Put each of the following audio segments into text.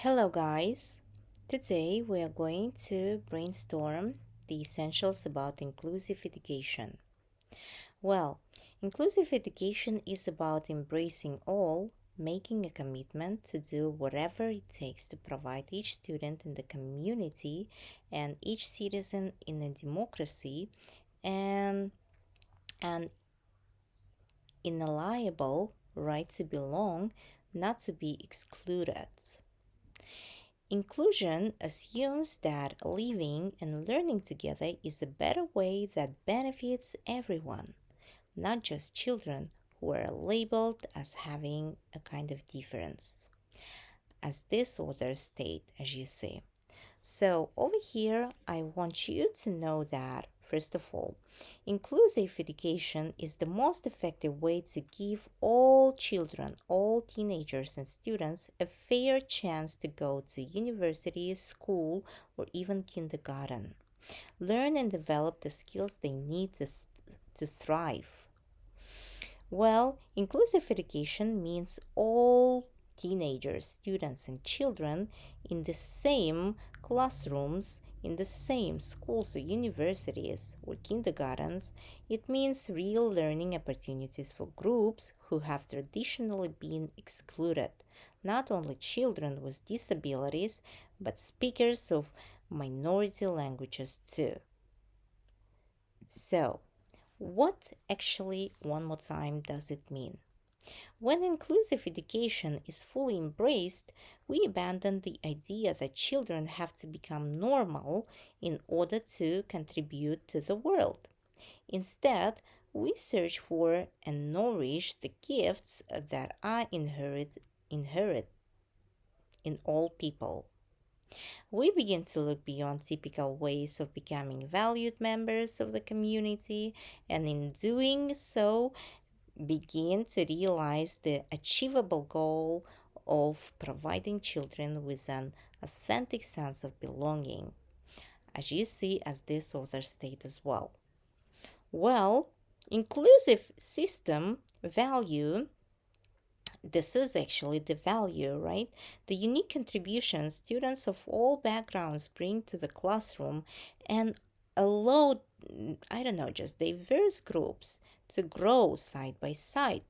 Hello, guys. Today we are going to brainstorm the essentials about inclusive education. Well, inclusive education is about embracing all, making a commitment to do whatever it takes to provide each student in the community and each citizen in a democracy and an inalienable right to belong, not to be excluded. Inclusion assumes that living and learning together is a better way that benefits everyone, not just children who are labeled as having a kind of difference, as this author state, as you say. So, over here, I want you to know that, first of all, inclusive education is the most effective way to give all children, all teenagers and students a fair chance to go to university, school, or even kindergarten. Learn and develop the skills they need to thrive. Well, inclusive education means all teenagers, students, and children in the same classrooms, in the same schools or universities or kindergartens. It means real learning opportunities for groups who have traditionally been excluded, not only children with disabilities, but speakers of minority languages too. So, what actually, one more time, does it mean? When inclusive education is fully embraced, we abandon the idea that children have to become normal in order to contribute to the world. Instead, we search for and nourish the gifts that are inherent in all people. We begin to look beyond typical ways of becoming valued members of the community, and in doing so, begin to realize the achievable goal of providing children with an authentic sense of belonging, as you see as this author state as well. Well, inclusive system value, this is actually the value, right? The unique contributions students of all backgrounds bring to the classroom and allow, I don't know, just diverse groups to grow side by side.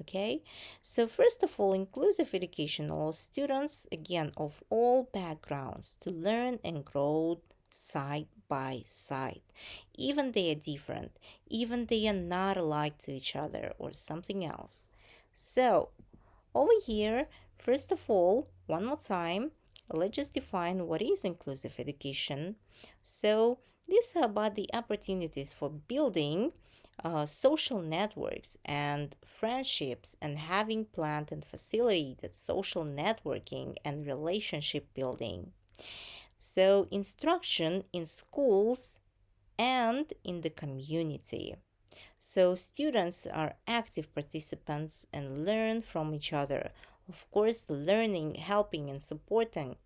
Okay, so first of all, inclusive education allows students, again, of all backgrounds to learn and grow side by side. Even they are different, even they are not alike to each other or something else. So, over here, first of all, one more time, let's just define what is inclusive education. So, these are about the opportunities for building social networks and friendships and having planned and facilitated social networking and relationship building. So, instruction in schools and in the community. So students are active participants and learn from each other. Of course, learning, helping, and supporting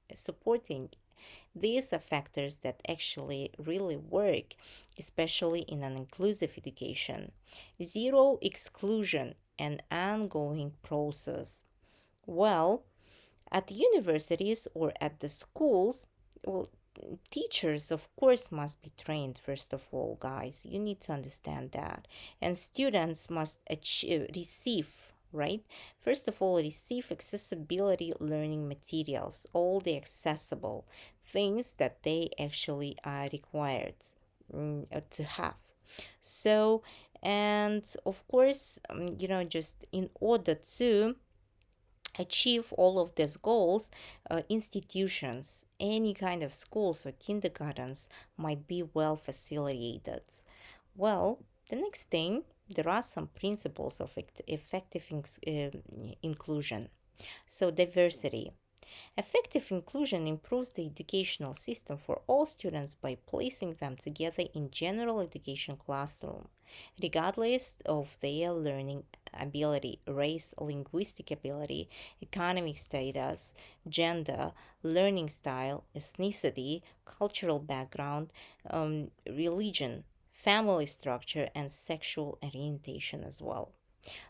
these are factors that actually really work, especially in an inclusive education. Zero exclusion, an ongoing process. Well, at universities or at the schools, well, teachers, of course, must be trained, first of all, guys. You need to understand that. And students must receive, right? First of all, receive accessibility learning materials, all the accessible things that they actually are required to have. So, and of course, just in order to achieve all of these goals, institutions, any kind of schools or kindergartens might be well facilitated. Well, the next thing, there are some principles of effective inclusion. So, diversity. Effective inclusion improves the educational system for all students by placing them together in general education classroom, regardless of their learning ability, race, linguistic ability, economic status, gender, learning style, ethnicity, cultural background, religion, family structure, and sexual orientation as well.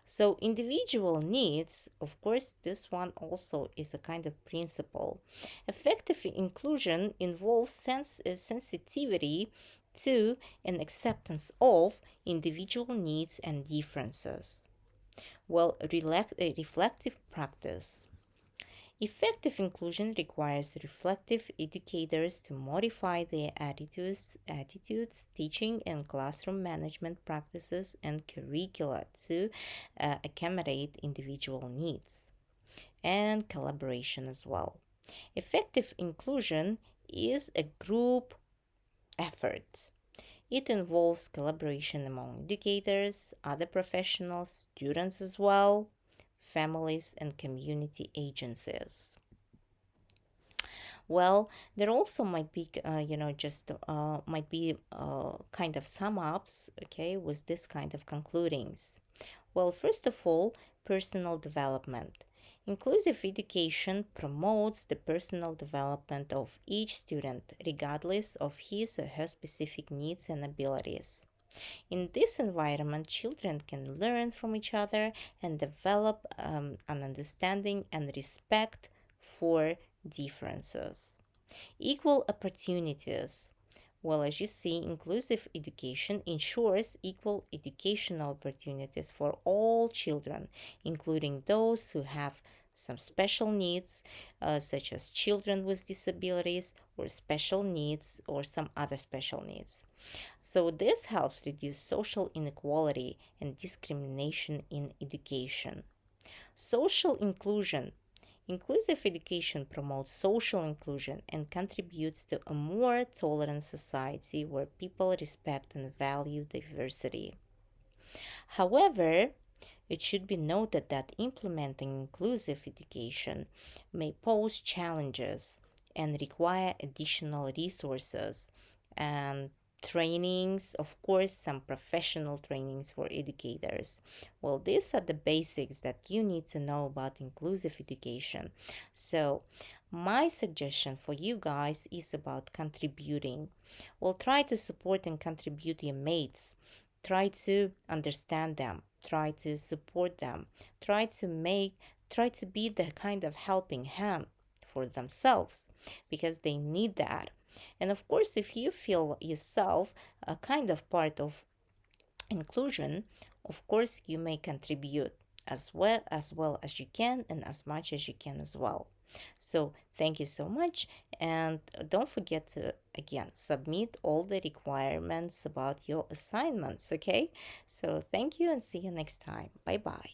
So, individual needs, of course, this one also is a kind of principle. Effective inclusion involves sensitivity to and acceptance of individual needs and differences. Well, reflective practice. Effective inclusion requires reflective educators to modify their attitudes, teaching and classroom management practices, and curricula to accommodate individual needs and collaboration as well. Effective inclusion is a group effort. It involves collaboration among educators, other professionals, students as well, families, and community agencies. Well, there also might be, just might be kind of sum ups, okay, with this kind of concludings. Well, first of all, personal development. Inclusive education promotes the personal development of each student, regardless of his or her specific needs and abilities. In this environment, children can learn from each other and develop an understanding and respect for differences. Equal opportunities. Well, as you see, inclusive education ensures equal educational opportunities for all children, including those who have some special needs, such as children with disabilities or special needs or some other special needs. So, this helps reduce social inequality and discrimination in education. Social inclusion. Inclusive education promotes social inclusion and contributes to a more tolerant society where people respect and value diversity. However, it should be noted that implementing inclusive education may pose challenges and require additional resources and trainings, of course, some professional trainings for educators. Well, these are the basics that you need to know about inclusive education. So, my suggestion for you guys is about contributing. Well, try to support and contribute your mates. Try to understand them, try to support them, try to make try to be the kind of helping hand for themselves because they need that. And of course, if you feel yourself a kind of part of inclusion, of course you may contribute as well as you can and as much as you can as well. So thank you so much, and don't forget to again submit all the requirements about your assignments, okay? So thank you and see you next time. Bye bye.